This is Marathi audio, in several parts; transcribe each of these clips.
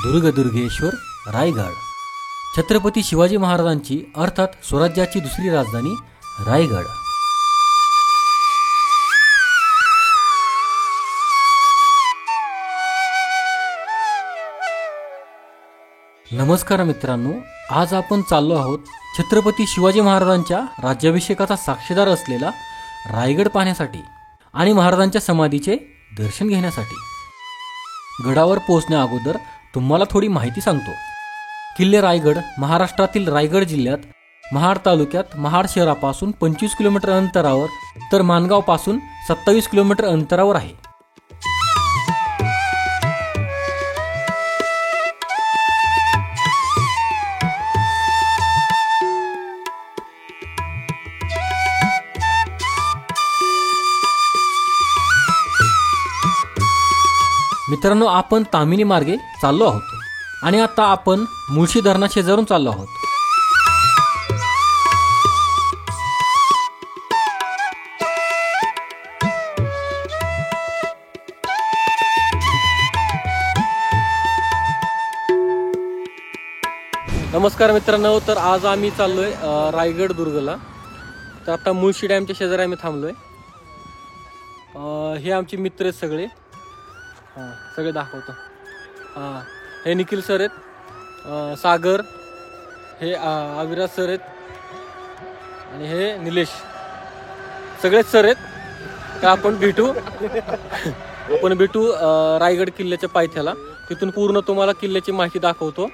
दुर्गेश्वर रायगड छत्रपती शिवाजी महाराजांची अर्थात स्वराज्याची दुसरी राजधानी रायगड। नमस्कार मित्रांनो, आज आपण चाललो आहोत छत्रपती शिवाजी महाराजांच्या राज्याभिषेकाचा साक्षीदार असलेला रायगड पाहण्यासाठी आणि महाराजांच्या समाधीचे दर्शन घेण्यासाठी। गडावर पोहोचण्या अगोदर तुम्हाला थोडी माहिती सांगतो। किल्ले रायगड महाराष्ट्रातील रायगड जिल्ह्यात महाड तालुक्यात महाड शहरापासून 25 किलोमीटर अंतरावर तर माणगाव पासून 27 किलोमीटर अंतरावर आहे। मित्रांनो, आपण तामिनी मार्गे चाललो आहोत आणि आता आपण मुळशी धरणा शेजारून चाललो आहोत। नमस्कार मित्रांनो, तर आज आम्ही चाललोय रायगड दुर्गला। तर आता मुळशी डॅमच्या शेजारी आम्ही थांबलोय। हे आमचे मित्र आहेत सगळे, सगळे दाखवतो। हे निखिल सर आहेत, सागर, हे अविराज सर आहेत आणि हे निलेश, सगळेच सर आहेत। तर आपण भेटू रायगड किल्ल्याच्या पायथ्याला। तिथून पूर्ण तुम्हाला किल्ल्याची माहिती दाखवतो।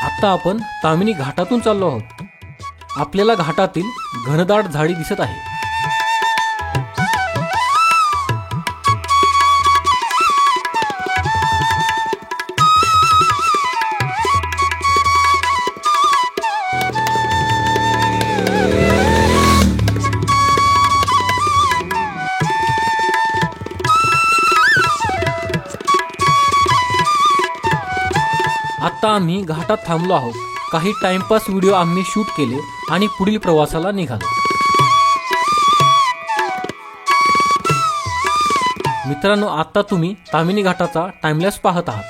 आता आपण तामिनी घाटातून चाललो आहोत। आपल्याला घाटातील घनदाट झाडी दिसत आहे। आता आम्ही घाटात थांबलो आहोत। काही टाइमपास व्हिडिओ आम्ही शूट केले आणि पुढील प्रवासाला निघालो। मित्रांनो, आता तुम्ही तामिनी घाटाचा टाइमलॅप्स पाहत आहात।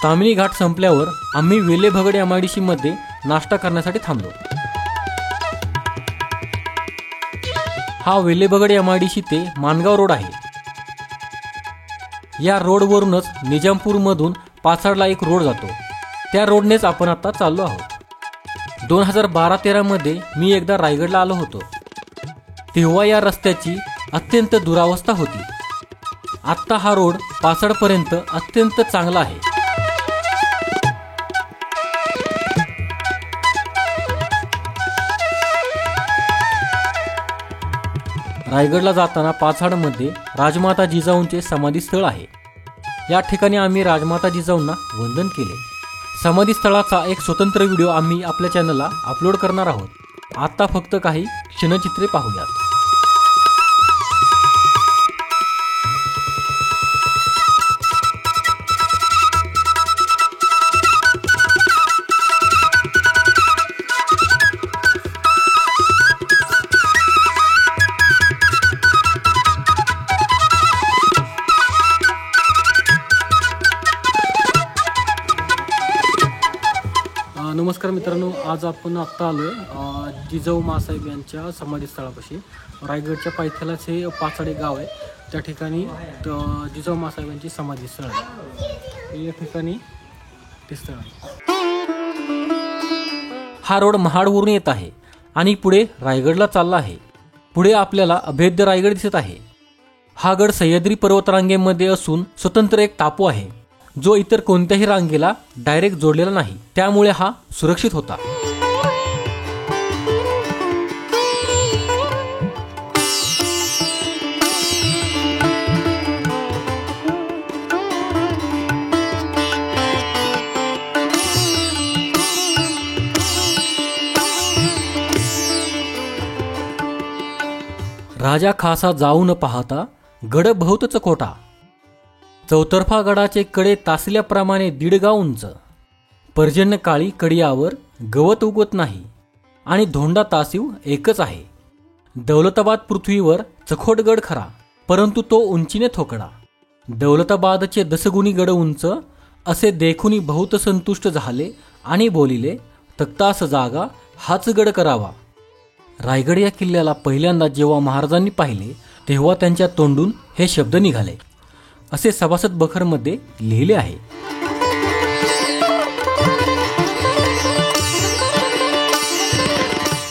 तामिनी घाट संपल्यावर आम्ही वेलेभगड MIDC मध्ये नाश्ता करण्यासाठी थांबलो। हा वेलेभगड MIDC ते माणगाव रोड आहे। या रोडवरूनच निजामपूर मधून पाचाडला एक रोड जातो। त्या रोडनेच आपण आता चाललो आहोत। 2012-13 मध्ये मी एकदा रायगडला आलो होतो। तेव्हा या रस्त्याची अत्यंत दुरावस्था होती। आता हा रोड पाचाडपर्यंत अत्यंत चांगला आहे। रायगडला जाताना पाचाडमध्ये राजमाता जिजाऊंचे समाधी स्थळ आहे। या ठिकाणी आम्ही राजमाता जिजाऊंना वंदन केले। समाधी स्थळाचा एक स्वतंत्र व्हिडिओ आम्ही आपल्या चॅनलला अपलोड करणार आहोत। आता फक्त काही क्षणचित्रे पाहूयात। नमस्कार मित्रांनो, आज आपण आत्ता आलोय जिजाऊ मासाहेब यांच्या समाधी स्थळापाशी। रायगडच्या पायथ्यालाच हे पाचाडे गाव आहे। त्या ठिकाणी जिजाऊ मासाहेबांची समाधी स्थळ आहे। या ठिकाणी ते स्थळ आहे। हा रोड महाडवरून येत आहे आणि पुढे रायगडला चालला आहे। पुढे आपल्याला अभेद्य रायगड दिसत आहे। हा गड सह्याद्री पर्वतरांगेमध्ये असून स्वतंत्र एक टापू आहे, जो इतर कोणत्याही रांगेला डायरेक्ट जोडलेला नाही। त्यामुळे हा सुरक्षित होता। राजा खासा जाऊ न पाहता गड बहुतच कोटा. चौतर्फा गडाचे कडे तासल्याप्रमाणे 1.5 गाव उंच. पर्जन्यकाळी कडियावर गवत उगवत नाही आणि धोंडा तासीव एकच आहे. दौलताबाद पृथ्वीवर चखोट गड खरा, परंतु तो उंचीने थोकडा. दौलताबादचे 10 गुणी गड उंच, असे देखुनी बहुत संतुष्ट झाले आणि बोलिले, तक्तास जागा हाच गड करावा. रायगड या किल्ल्याला पहिल्यांदा जेव्हा महाराजांनी पाहिले तेव्हा त्यांच्या तोंडून हे शब्द निघाले, असे सभासद बखरमध्ये लिहिले आहे.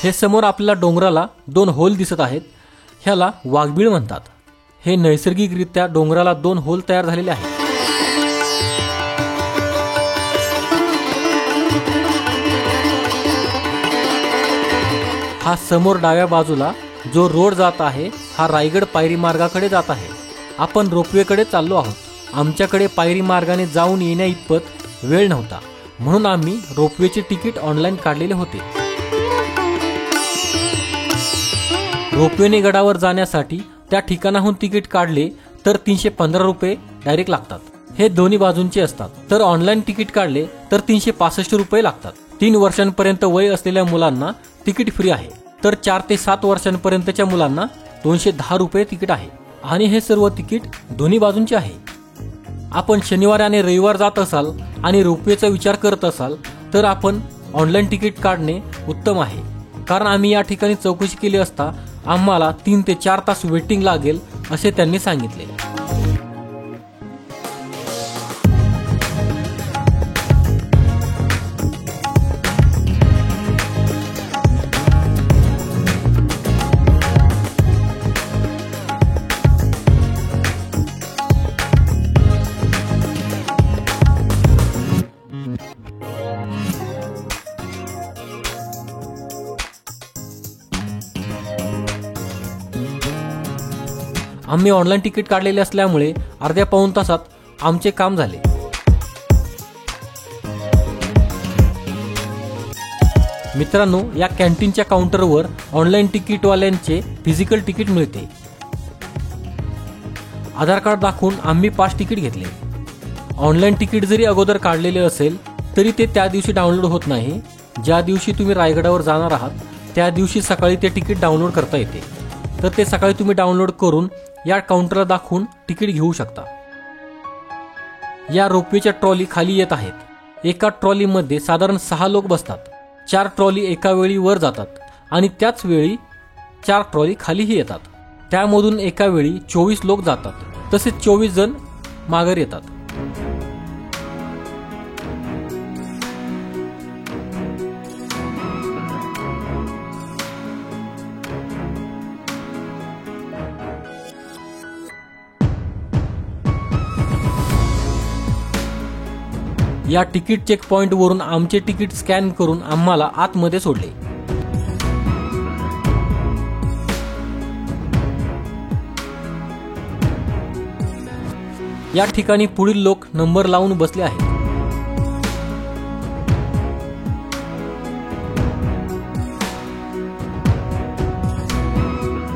हे समोर आपल्याला डोंगराला 2 होल दिसत आहेत. ह्याला वाघबीळ म्हणतात. हे नैसर्गिकरित्या डोंगराला 2 होल तयार झालेले आहेत. हा समोर डाव्या बाजूला जो रोड जात आहे हा रायगड पायरी मार्गाकडे जात आहे. आपण रोपवेकडे चाललो आहोत. आमच्याकडे पायरी मार्गाने जाऊन येण्या इतपत वेळ नव्हता, म्हणून आम्ही रोपवेचे तिकीट ऑनलाईन काढलेले होते. रोपवेने गडावर जाण्यासाठी त्या ठिकाणाहून तिकीट काढले तर 315 रुपये डायरेक्ट लागतात. हे दोन्ही बाजूंचे असतात. तर ऑनलाईन तिकीट काढले तर 365 रुपये लागतात. 3 वर्षांपर्यंत वय असलेल्या मुलांना तिकीट फ्री आहे. तर 4 ते 7 वर्षांपर्यंतच्या मुलांना 210 रुपये तिकीट आहे. आणि हे सर्व तिकीट दोन्ही बाजूंचे आहे. आपण शनिवार आणि रविवार जात असाल आणि रोपवेचा विचार करत असाल तर आपण ऑनलाईन तिकीट काढणे उत्तम आहे. कारण आम्ही या ठिकाणी चौकशी केली असता आम्हाला 3 ते 4 तास वेटिंग लागेल असे त्यांनी सांगितले. आम्ही ऑनलाईन तिकीट काढलेले असल्यामुळे अर्ध्या पाऊण तासात आमचे काम झाले. मित्रांनो, या कॅन्टीनच्या काउंटरवर ऑनलाईन तिकीटवाल्यांचे फिजिकल तिकीट मिळते. आधार कार्ड दाखवून आम्ही 5 तिकीट घेतले. ऑनलाईन तिकीट जरी अगोदर काढलेले असेल तरी ते त्या दिवशी डाउनलोड होत नाही. ज्या दिवशी तुम्ही रायगडावर जाणार आहात त्या दिवशी सकाळी ते तिकीट डाउनलोड करता येते. तर ते सकाळी तुम्ही डाउनलोड करून या काउंटरला दाखवून तिकीट घेऊ शकता. या रोपवेच्या ट्रॉली खाली येत आहेत. एका ट्रॉलीमध्ये साधारण 6 लोक बसतात. 4 ट्रॉली एका वेळी वर जातात आणि त्याच वेळी 4 ट्रॉली खालीही येतात. त्यामधून एका वेळी 24 लोक जातात. तसेच 24 जण माघारी येतात. या तिकीट चेक पॉइंट वरून आमचे तिकीट स्कॅन करून आम्हाला आतमध्ये सोडले. या ठिकाणी पुढील लोक नंबर लावून बसले आहेत.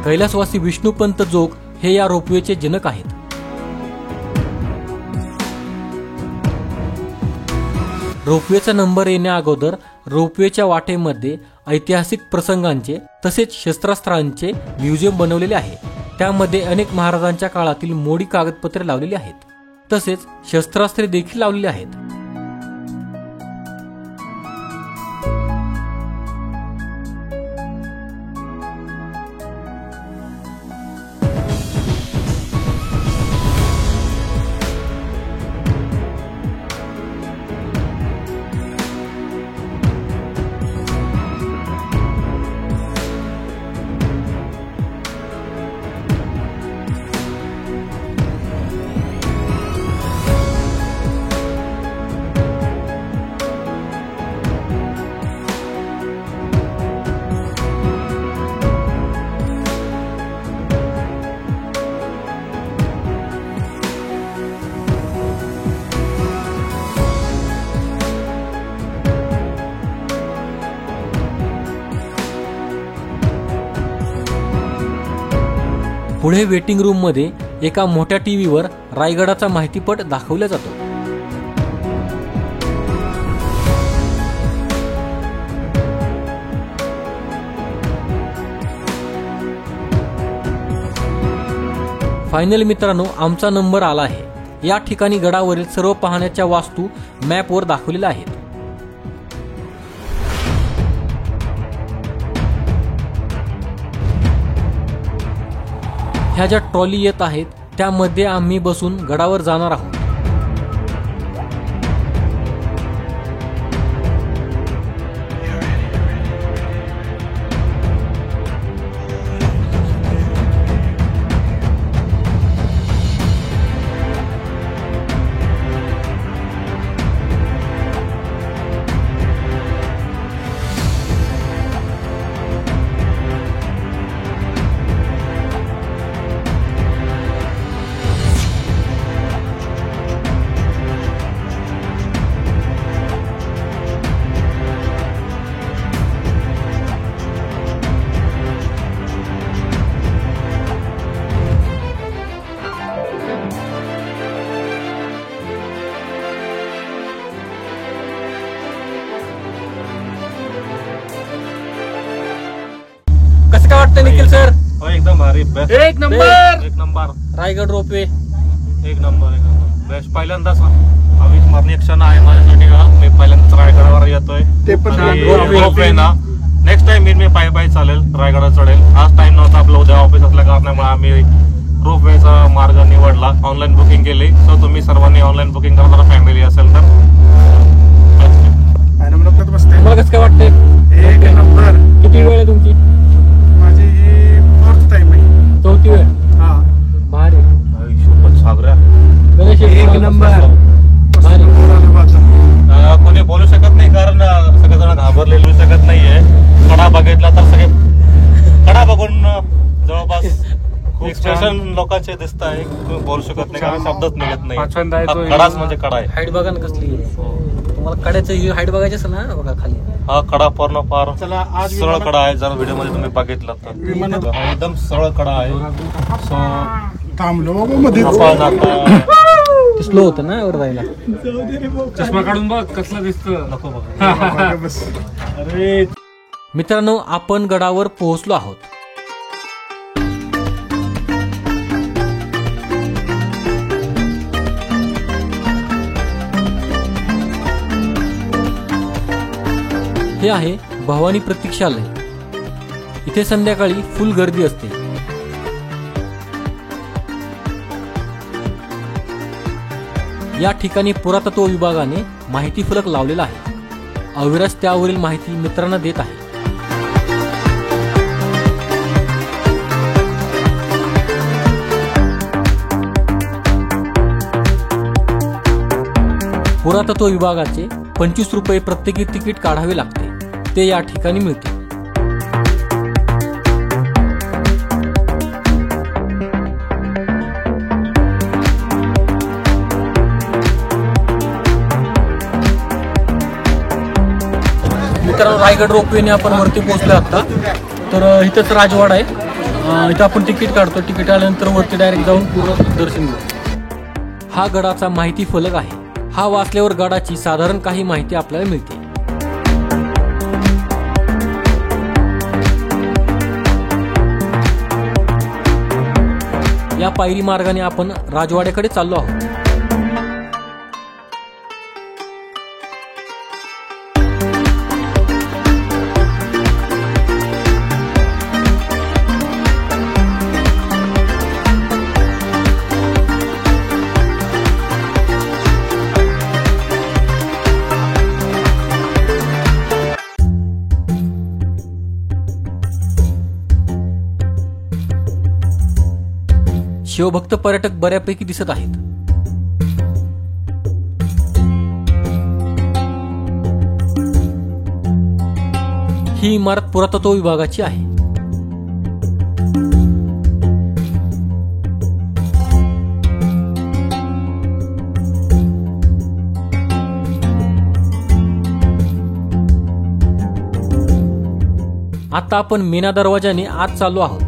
कैलासवासी विष्णुपंत जोग हे या रोपवेचे जनक आहेत. रोपवेचा नंबर येण्या अगोदर रोपवेच्या वाटेमध्ये ऐतिहासिक प्रसंगांचे तसेच शस्त्रास्त्रांचे म्युझियम बनवलेले आहे. त्यामध्ये अनेक महाराजांच्या काळातील मोडी कागदपत्रे लावलेली आहेत. तसेच शस्त्रास्त्रे देखील लावलेली आहेत. पुढे वेटिंग रूम मध्ये एका मोठ्या टीव्हीवर रायगडाचा माहितीपट दाखवला जातो. फायनल मित्रांनो, आमचा नंबर आला आहे. या ठिकाणी गडावरील सर्व पाहण्याच्या वास्तू मॅपवर दाखवलेल्या आहेत. ह्या ज्या ट्रॉली येत आहेत त्यामध्ये आम्ही बसून गडावर जाणार आहोत. कसं काय वाटतं निखिल सर? एकदम भारी, बेस्ट, एक नंबर. एक नंबर, रायगड रोपवे एक नंबर, एक नंबर, बेस्ट. पहिल्यांदाच अविस्मरणीय क्षण आहे माझ्यासाठी का मी पहिल्यांदाच रायगडावर येतोय. ते पण रोपवे ना. नेक्स्ट टाइम मी पायी चालेल, रायगडावर चढेल. आज टाइम नव्हता आपलं, उद्या ऑफिस असल्या कारणामुळे आम्ही रोपवेचा मार्ग निवडला. ऑनलाईन बुकिंग केली. सो तुम्ही सर्वांनी ऑनलाईन बुकिंग करणार फॅमिली असेल तर. तुम्हाला कसं काय वाटतंय? एक नंबर. किती वेळ आहे तुमची? माझी ही फोर्थ टाइम आहे. चौथी वेळ. हा, भारी. शोभत सागऱ्या, गणेश एक नंबर. भारी. कोणी बोलू शकत नाही कारण सगळेजण घाबरले, बोलू शकत नाहीये. कडा बघितला तर सगळे कडा बघून जवळपास एक्सप्रेशन लोकांचे दिसत आहे. तुम्ही बोलू शकत नाही कारण शब्दच निघत नाही. कडाच म्हणजे कडा आहे. हाईट बघा ना कसली आहे. तुम्हाला कड्याचं हाईट बघायची असेल ना, बघा खाली. हा कडा पूर्ण फार चला, आज सरळ कडा आहे. जर व्हिडिओ मध्ये तुम्ही बघितलं तर हा एकदम सरळ कडा आहे. सो थांबलो बाबा मध्ये. आपण आता स्लो होतं ना वर जायला. चष्मा काढून बघ कसला दिसतं. नको बघ. बस. अरे मित्रांनो, आपण गडावर पोहोचलो आहोत. हे आहे भवानी प्रतीक्षालय. इथे संध्याकाळी फुल गर्दी असते. या ठिकाणी पुरातत्व विभागाने माहिती फलक लावलेला आहे. अविरस त्यावरील माहिती मित्रांना देत आहे. पुरातत्व विभागाचे 25 रुपये प्रत्येकी तिकीट काढावे लागते. ते या ठिकाणी मिळते. मित्रांनो, रायगड रोपवेने आपण वरती पोहोचलो आता. तर इथंच राजवाडा आहे. इथं आपण तिकीट काढतो. तिकीट आल्यानंतर वरती डायरेक्ट जाऊन पूर्ण दर्शन घेऊ. हा गडाचा माहिती फलक आहे. हा वाचल्यावर गडाची साधारण काही माहिती आपल्याला मिळते. या पायरी मार्गाने आपण राजवाड्याकडे चाललो आहोत. शिवभक्त पर्यटक बऱ्यापैकी दिसत आहेत. ही इमारत पुरातत्व विभागाची आहे. आता आपण मेना दरवाजाने आत चाललो आहोत.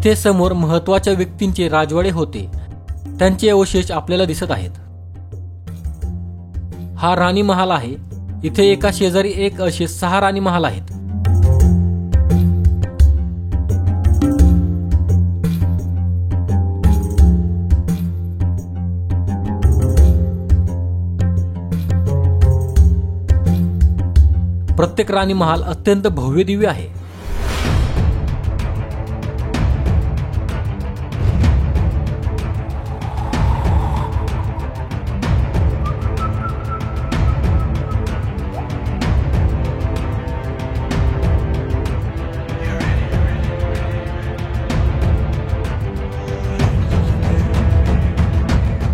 इथे समोर महत्वाच्या व्यक्तींचे राजवाडे होते, त्यांचे अवशेष आपल्याला दिसत आहेत. हा राणी महाल आहे. इथे एका शेजारी एक असे 6 राणी महाल आहेत. प्रत्येक राणी महाल अत्यंत भव्य दिव्य आहे.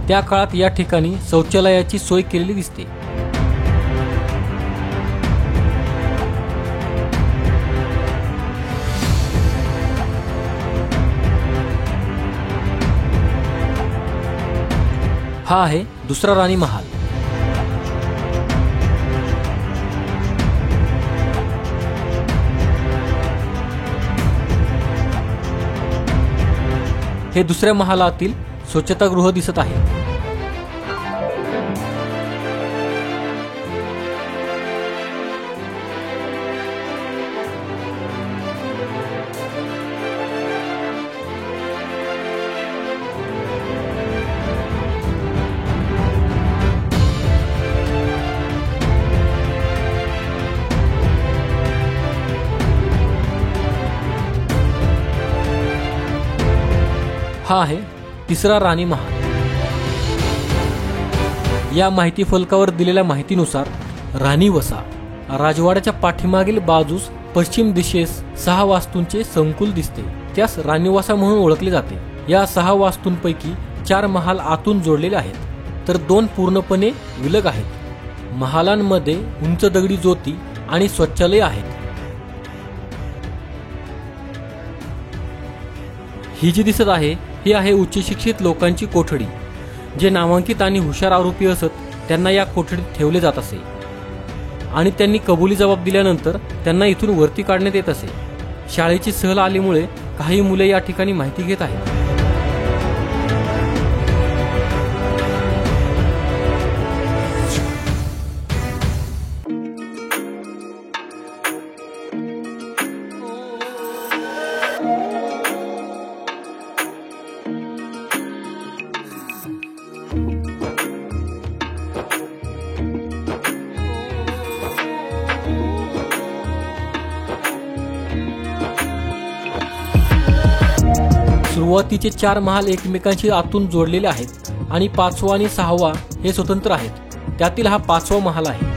त्या काळात या ठिकाणी शौचालयाची सोय केलेली दिसते. हा आहे दुसरा राणी महाल. हे दुसऱ्या महालातील स्वच्छतागृह दिसत आहे. हा आहे तिसरा राणी महाल. या माहिती फलकावर दिलेल्या माहितीनुसार राणी वसा राजवाड्याच्या पाठीमागील बाजूस पश्चिम दिशेस 6 वास्तूंचे संकुल दिसते. त्यास राणीवासा म्हणून ओळखले जाते. या 6 वास्तूंपैकी 4 महाल आतून जोडलेले आहेत, तर 2 पूर्णपणे विलग आहेत. महालांमध्ये उंच दगडी ज्योती आणि शौचालय आहेत. ही जी दिसत आहे ही आहे उच्च शिक्षित लोकांची कोठडी. जे नामांकित आणि हुशार आरोपी असत त्यांना या कोठडीत ठेवले जात असे आणि त्यांनी कबुली जबाब दिल्यानंतर त्यांना इथून वरती काढण्यात येत असे. शाळेची सहल आल्यामुळे काही मुले या ठिकाणी माहिती घेत आहेत. सुरुवातीचे 4 महाल एकमेकांशी आतून जोडलेले आहेत आणि 5वा आणि 6वा हे स्वतंत्र आहेत. त्यातील हा 5वा महाल आहे.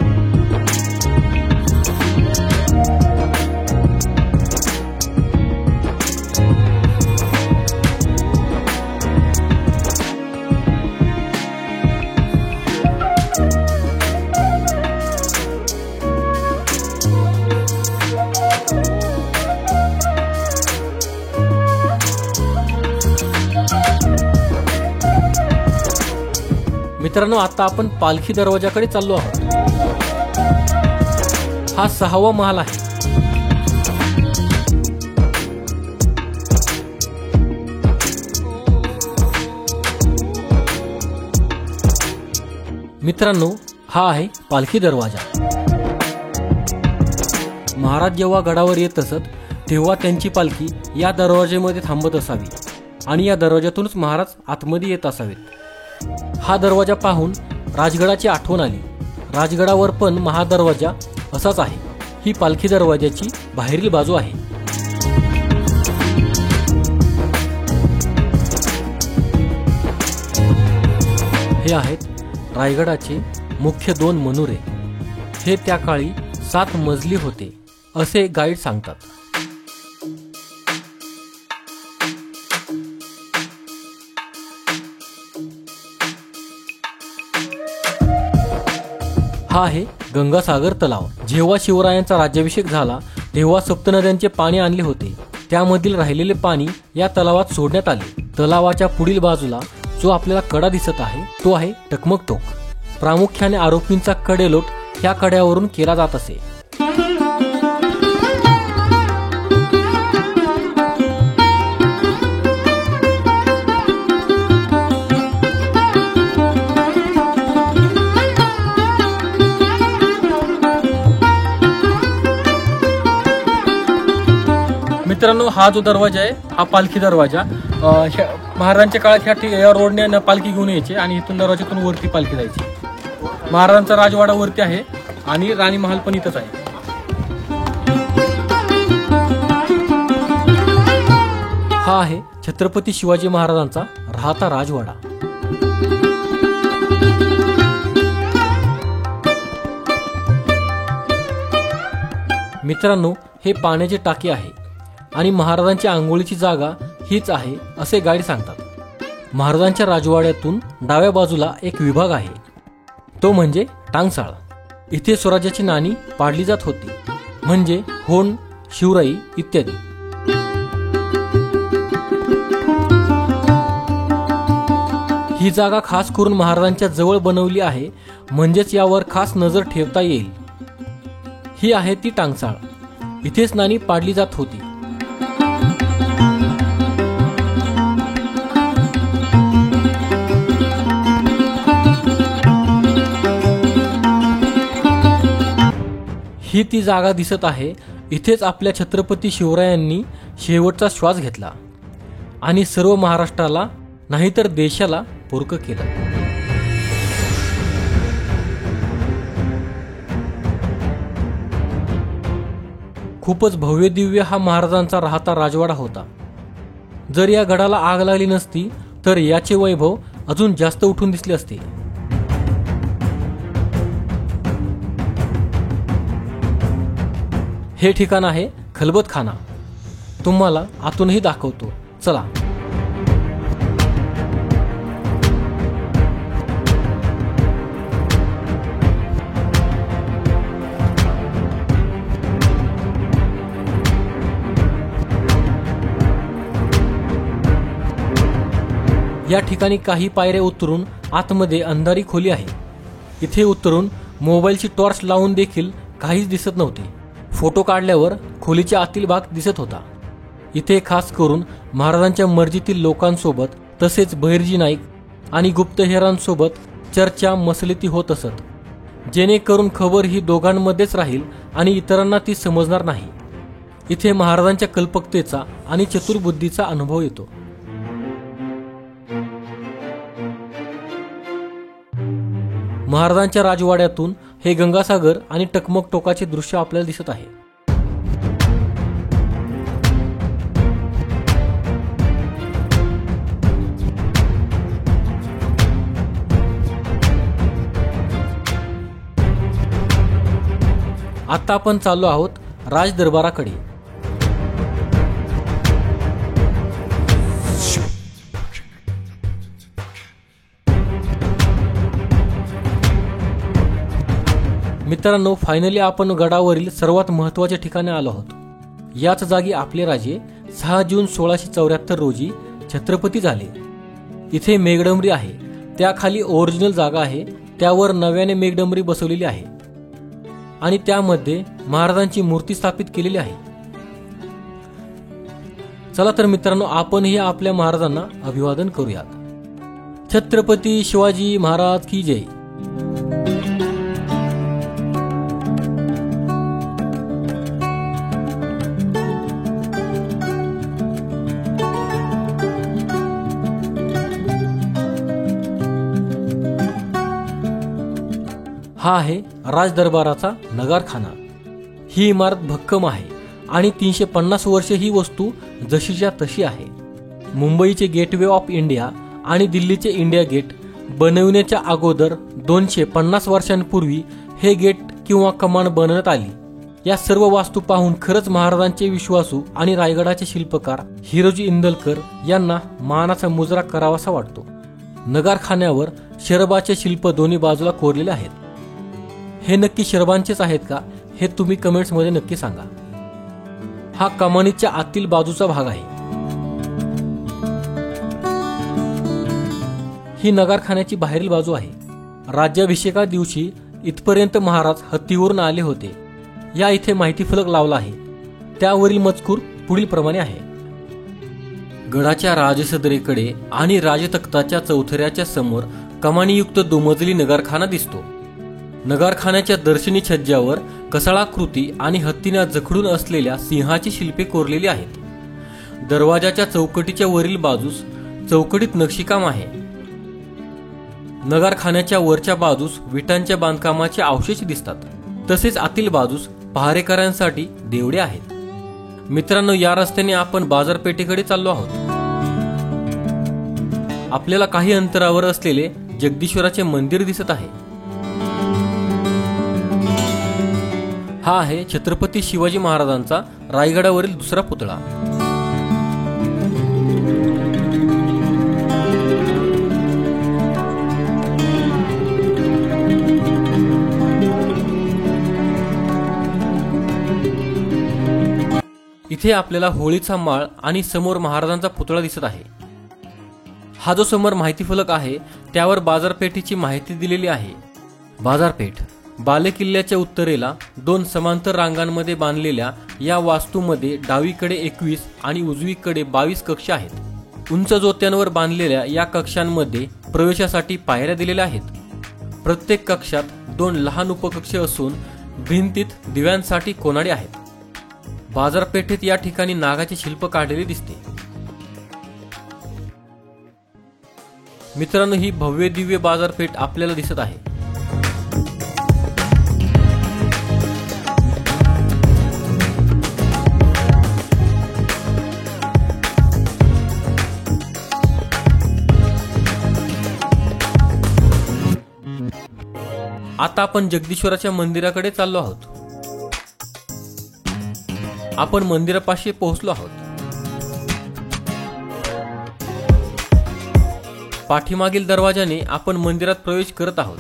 मित्रांनो, आता आपण पालखी दरवाजाकडे चाललो आहोत. हा 6वा महाल आहे. मित्रांनो, हा आहे पालखी दरवाजा. महाराज जेव्हा गडावर येत असत तेव्हा त्यांची पालखी या दरवाजेमध्ये थांबत असावी आणि या दरवाजातूनच महाराज आतमध्ये येत असावेत. हा दरवाजा पाहून राजगडाची आठवण आली. राजगडावर पण महादरवाजा असाच आहे. ही पालखी दरवाजाची बाहेरील बाजू आहे. हे आहेत रायगडाचे मुख्य 2 मनोरे. हे त्या काळी 7 मजली होते असे गाईड सांगतात. हा आहे गंगासागर तलाव. जेव्हा शिवरायांचा राज्याभिषेक झाला तेव्हा सप्तनद्यांचे पाणी आणले होते. त्यामधील राहिलेले पाणी या तलावात सोडण्यात आले. तलावाच्या पुढील बाजूला जो आपल्याला कडा दिसत आहे तो आहे टकमक टोक. प्रामुख्याने आरोपींचा कडेलोट ह्या कड्यावरून केला जात असे. मित्रांनो, हा जो दरवाजा आहे हा पालखी दरवाजा. महाराजांच्या काळात या रोडने पालखी घेऊन यायचे आणि इथून दरवाजातून वरती पालखी जायची. महाराजांचा राजवाडा वरती आहे आणि राणी महाल पण इथंच आहे. हा आहे छत्रपती शिवाजी महाराजांचा राहता राजवाडा. मित्रांनो, हे पाण्याची टाकी आहे आणि महाराजांच्या आंघोळीची जागा हीच आहे असे गाईड सांगतात. महाराजांच्या राजवाड्यातून डाव्या बाजूला एक विभाग आहे, तो म्हणजे टांगसाळ. इथे स्वराज्याची नाणी पाडली जात होती, म्हणजे होण, शिवराई इत्यादी. ही जागा खास करून महाराजांच्या जवळ बनवली आहे, म्हणजेच यावर खास नजर ठेवता येईल. ही आहे ती टांगसाळ. इथेच नाणी पाडली जात होती. ही ती जागा दिसत आहे. इथेच आपल्या छत्रपती शिवरायांनी शेवटचा श्वास घेतला आणि सर्व महाराष्ट्राला नाहीतर देशाला पोरकं केलं. खूपच भव्य दिव्य हा महाराजांचा राहता राजवाडा होता. जर या गडाला आग लागली नसती तर याचे वैभव अजून जास्त उठून दिसले असते. हे ठिकाण आहे खलबतखाना. तुम्हाला आतूनही दाखवतो, चला. या ठिकाणी काही पायऱ्या उतरून आतमध्ये अंधारी खोली आहे. इथे उतरून मोबाईलची टॉर्च लावून देखील काहीच दिसत नव्हते. फोटो काढल्यावर खोलीच्या आतील भाग दिसत होता. इथे खास करून महाराजांच्या मर्जीतील लोकांसोबत तसेच बहिर्जी नाईक आणि गुप्तहेरांसोबत चर्चा मसलती होत असत, जेणेकरून खबर ही दोघांमध्येच राहील आणि इतरांना ती समजणार नाही. इथे महाराजांच्या कल्पकतेचा आणि चतुर्बुद्धीचा अनुभव येतो. महाराजांच्या राजवाड्यातून हे गंगासागर आणि टकमक टोकाचे दृश्य आपल्याला दिसत आहे. आता आपण चाललो आहोत राजदरबाराकडे. मित्रांनो, फायनली आपण गडावरील सर्वात महत्त्वाच्या ठिकाणी आलो आहोत. याच जागी आपले राजे 6 जून 1674 रोजी छत्रपती झाले. इथे मेघडंबरी आहे, त्याखाली ओरिजिनल जागा आहे, त्यावर नव्याने मेघडंबरी बसवलेली आहे आणि त्यामध्ये महाराजांची मूर्ती स्थापित केलेली आहे. चला तर मित्रांनो, आपणही आपल्या महाराजांना अभिवादन करूयात. छत्रपती शिवाजी महाराज की जय. हा आहे राजदरबाराचा नगारखाना. ही इमारत भक्कम आहे आणि 350 वर्षे ही वस्तू जशीच्या तशी आहे. मुंबईचे गेटवे ऑफ इंडिया आणि दिल्लीचे इंडिया गेट बनवण्याच्या अगोदर 250 वर्षांपूर्वी हे गेट किंवा कमान बनवण्यात आली. या सर्व वास्तू पाहून खरंच महाराजांचे विश्वासू आणि रायगडाचे शिल्पकार हिरोजी इंदलकर यांना मानाचा मुजरा करावासा वाटतो. नगारखान्यावर शरबाचे शिल्प दोन्ही बाजूला कोरलेले आहेत. हे नक्की शरबांचेच आहेत का, हे तुम्ही कमेंट्समध्ये नक्की सांगा. हा कमानीच्या आतील बाजूचा भाग आहे. ही नगारखान्याची बाहेरील बाजू आहे. राज्याभिषेका दिवशी इथपर्यंत महाराज हत्तीवरून आले होते. या इथे माहिती फलक लावला आहे, त्यावरील मजकूर पुढील प्रमाणे आहे. गडाच्या राजसदरेकडे आणि राजतख्ताच्या चौथऱ्याच्या समोर कमानीयुक्त दुमजली नगारखाना दिसतो. नगारखान्याच्या दर्शनी छज्जावर कसाळाकृती आणि हत्तीना जखडून असलेल्या सिंहाची शिल्पे कोरलेली आहेत. दरवाजाच्या चौकटीच्या वरील बाजूस चौकटीत नक्षीकाम आहे. नगारखान्याच्या वरच्या बाजूस विटांच्या बांधकामाचे अवशेष दिसतात. तसेच आतील बाजूस पहारेकऱ्यांसाठी देवडे आहेत. मित्रांनो, या रस्त्याने आपण बाजारपेठेकडे चाललो आहोत. आपल्याला काही अंतरावर असलेले जगदीश्वराचे मंदिर दिसत आहे. हा आहे छत्रपती शिवाजी महाराजांचा रायगडावरील दुसरा पुतळा. इथे आपल्याला होळीचा माळ आणि समोर महाराजांचा पुतळा दिसत आहे. हा जो समोर माहिती फलक आहे त्यावर बाजारपेठेची माहिती दिलेली आहे. बाजारपेठ बालेकिल्ल्याच्या उत्तरेला 2 समांतर रांगांमध्ये बांधलेल्या या वास्तूमध्ये डावीकडे 21 आणि उजवीकडे 22 कक्ष आहेत. उंच जोत्यांवर बांधलेल्या या कक्षांमध्ये प्रवेशासाठी पायऱ्या दिलेल्या आहेत. प्रत्येक कक्षात 2 लहान उपकक्ष असून भिंतीत दिव्यांसाठी कोनाडे आहेत. बाजारपेठेत या ठिकाणी नागाचे शिल्प काढलेले दिसते. मित्रांनो, ही भव्य दिव्य बाजारपेठ आपल्याला दिसत आहे. आता आपण जगदीश्वराच्या मंदिराकडे चाललो आहोत. आपण मंदिरापाशी पोहोचलो आहोत. पाठीमागील दरवाजाने आपण मंदिरात प्रवेश करत आहोत.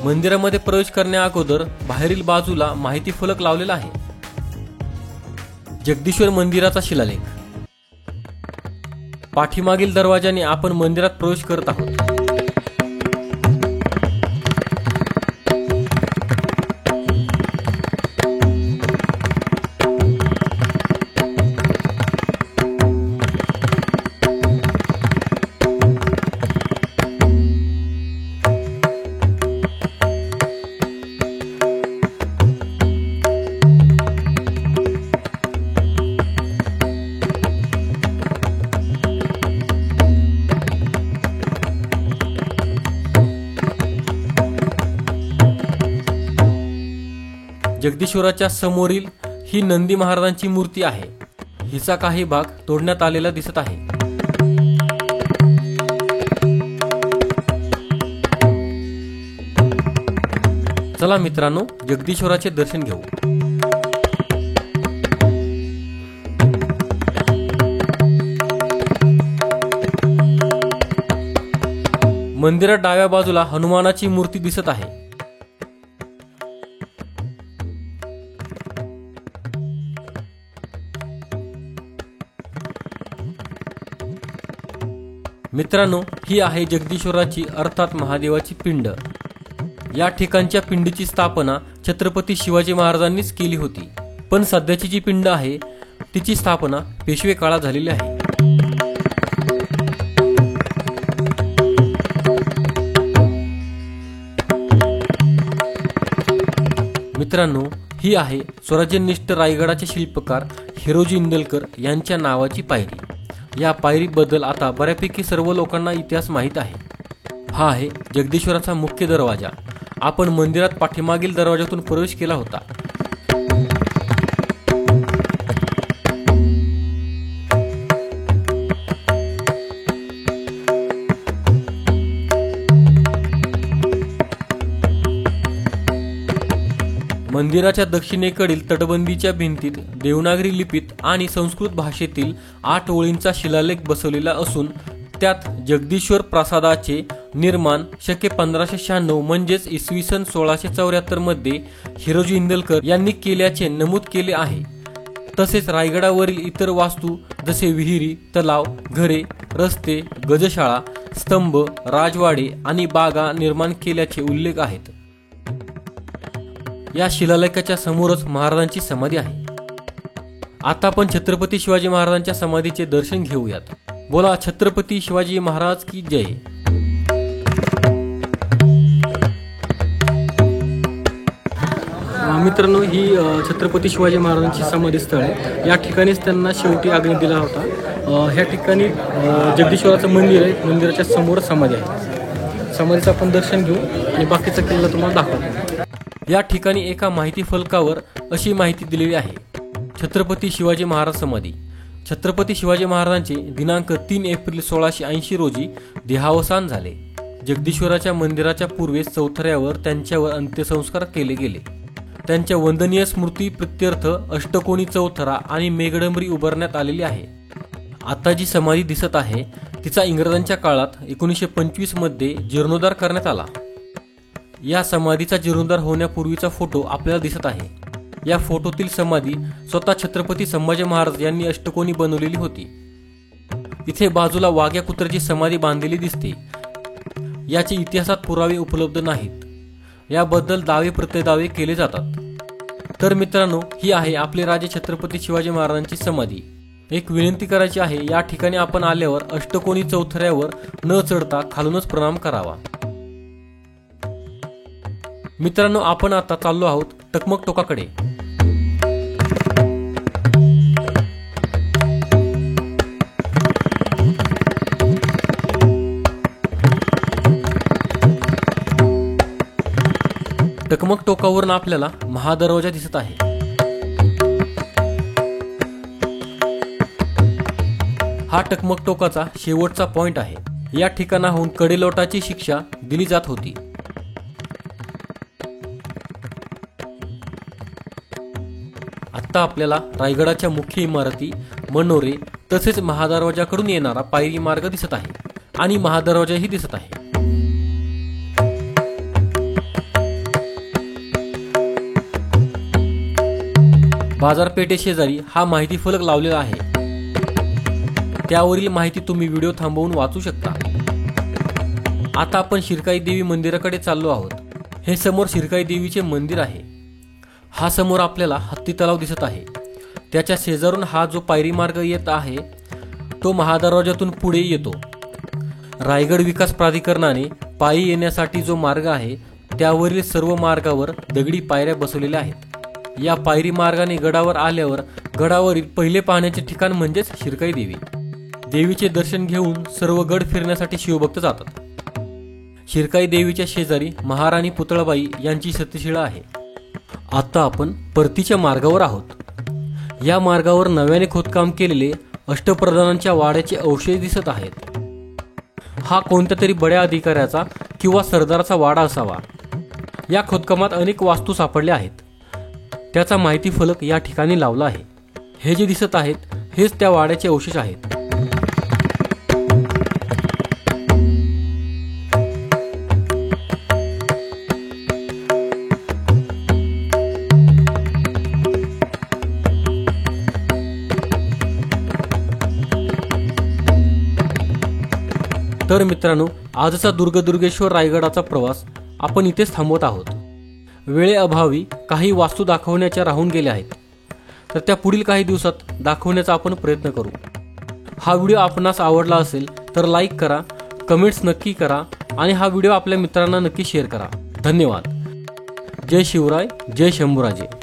मंदिरामध्ये प्रवेश करण्या अगोदर बाहेरील बाजूला माहिती फलक लावलेला आहे. जगदीश्वर मंदिराचा शिलालेख. पाठीमागील दरवाजाने आपण मंदिरात प्रवेश करत आहोत. जगदीश्वराच्या समोरील ही नंदी महाराजांची मूर्ती आहे. हिचा काही भाग तोडण्यात आलेला दिसत आहे. चला मित्रांनो, जगदीश्वराचे दर्शन घेऊ. मंदिरात डाव्या बाजूला हनुमानाची मूर्ती दिसत आहे. मित्रांनो, ही आहे जगदीश्वराची अर्थात महादेवाची पिंड. या ठिकाणच्या पिंडीची स्थापना छत्रपती शिवाजी महाराजांनीच केली होती. पण सध्याची जी पिंड आहे तिची स्थापना पेशवे काळात झालेली आहे. मित्रांनो, ही आहे स्वराज्यनिष्ठ रायगडाचे शिल्पकार हिरोजी इंदलकर यांच्या नावाची पायरी. या पायरीबद्दल आता बऱ्यापैकी सर्व लोकांना इतिहास माहीत आहे. हा आहे जगदीश्वराचा मुख्य दरवाजा. आपण मंदिरात पाठीमागील दरवाजातून प्रवेश केला होता. मंदिराच्या दक्षिणेकडील तटबंदीच्या भिंतीत देवनागरी लिपीत आणि संस्कृत भाषेतील 8 ओळींचा शिलालेख बसवलेला असून त्यात जगदीश्वर प्रासादाचे निर्माण शके 1596 म्हणजेच इसवी सन 1674 मध्ये हिरोजी इंदलकर यांनी केल्याचे नमूद केले आहे. तसेच रायगडावरील इतर वास्तू जसे विहिरी, तलाव, घरे, रस्ते, गजशाळा, स्तंभ, राजवाडे आणि बागा निर्माण केल्याचे उल्लेख आहेत. या शिलालेखाच्या समोरच महाराजांची समाधी आहे. आता आपण छत्रपती शिवाजी महाराजांच्या समाधीचे दर्शन घेऊयात. बोला छत्रपती शिवाजी महाराज की जय. मित्रांनो, ही छत्रपती शिवाजी महाराजांची समाधी स्थळ आहे. या ठिकाणीच त्यांना शेवटी आग्रह दिला होता. ह्या ठिकाणी जगदीश्वराचं मंदिर आहे. मंदिराच्या समोर समाधी आहे. समाधीचं आपण दर्शन घेऊ आणि बाकीचा किल्ला तुम्हाला दाखवतो. या ठिकाणी एका माहिती फलकावर अशी माहिती दिलेली आहे. छत्रपती शिवाजी महाराज समाधी. छत्रपती शिवाजी महाराजांचे दिनांक 3 एप्रिल 1680 रोजी देहावसान झाले. जगदीश्वराच्या मंदिराच्या पूर्वेस चौथऱ्यावर त्यांच्यावर अंत्यसंस्कार केले गेले. त्यांच्या वंदनीय स्मृती प्रित्यर्थ अष्टकोनी चौथरा आणि मेघडंबरी उभारण्यात आलेली आहे. आता जी समाधी दिसत आहे तिचा इंग्रजांच्या काळात 1925 मध्ये जीर्णोद्धार करण्यात आला. या समाधीचा जीर्णोद्धार होण्यापूर्वीचा फोटो आपल्याला दिसत आहे. या फोटोतील समाधी स्वतः छत्रपती संभाजी महाराज यांनी अष्टकोनी बनवलेली होती. इथे बाजूला वाघ्या कुत्र्याची समाधी बांधलेली दिसते. याचे इतिहासात पुरावे उपलब्ध नाहीत. याबद्दल दावे प्रत्यदावे केले जातात. तर मित्रांनो, ही आहे आपले राजे छत्रपती शिवाजी महाराजांची समाधी. एक विनंती करायची आहे, या ठिकाणी आपण आल्यावर अष्टकोनी चौथऱ्यावर न चढता खालूनच प्रणाम करावा. मित्रांनो, आपण आता चाललो आहोत टकमक टोकाकडे. टकमक टोकावरून आपल्याला महादरवाजा दिसत आहे. हा टकमक टोकाचा शेवटचा पॉइंट आहे. या ठिकाणाहून कडेलोटाची शिक्षा दिली जात होती. आता आपल्याला रायगडाच्या मुख्य इमारती, मनोरे तसेच महादरवाजाकडून येणारा पायरी मार्ग दिसत आहे आणि महादरवाजाही दिसत आहे. बाजारपेठे शेजारी हा माहिती फलक लावलेला आहे. त्यावरील माहिती तुम्ही व्हिडिओ थांबवून वाचू शकता. आता आपण शिरकाई देवी मंदिराकडे चाललो आहोत. हे समोर शिरकाई देवीचे मंदिर आहे. हा समोर आपल्याला हत्ती तलाव दिसत आहे. त्याच्या शेजारून हा जो पायरी मार्ग येत आहे तो महादरवाजातून पुढे येतो. रायगड विकास प्राधिकरणाने पायी येण्यासाठी जो मार्ग आहे त्यावरील सर्व मार्गावर दगडी पायऱ्या बसवलेल्या आहेत. या पायरी मार्गाने गडावर आल्यावर गडावरील पहिले पाहण्याचे ठिकाण म्हणजेच शिरकाई देवी. देवीचे दर्शन घेऊन सर्व गड फिरण्यासाठी शिवभक्त जातात. शिरकाई देवीच्या शेजारी महाराणी पुतळाबाई यांची सतीशिळा आहे. आता आपण परतीच्या मार्गावर आहोत. या मार्गावर नव्याने खोदकाम केलेले अष्टप्रधानांच्या वाड्याचे अवशेष दिसत आहेत. हा कोणत्या तरी बड्या अधिकाऱ्याचा किंवा सरदाराचा वाडा असावा. या खोदकामात अनेक वास्तू सापडल्या आहेत. त्याचा माहिती फलक या ठिकाणी लावला आहे. हे जे दिसत आहेत हेच त्या वाड्याचे अवशेष आहेत. तर मित्रांनो, आजचा दुर्गेश्वर रायगडाचा प्रवास आपण इथेच थांबवत आहोत. वेळेअभावी काही वास्तू दाखवण्याच्या राहून गेल्या आहेत, तर त्या पुढील काही दिवसात दाखवण्याचा आपण प्रयत्न करू. हा व्हिडिओ आपणास आवडला असेल तर लाईक करा, कमेंट्स नक्की करा आणि हा व्हिडिओ आपल्या मित्रांना नक्की शेअर करा. धन्यवाद. जय शिवराय, जय शंभूराजे.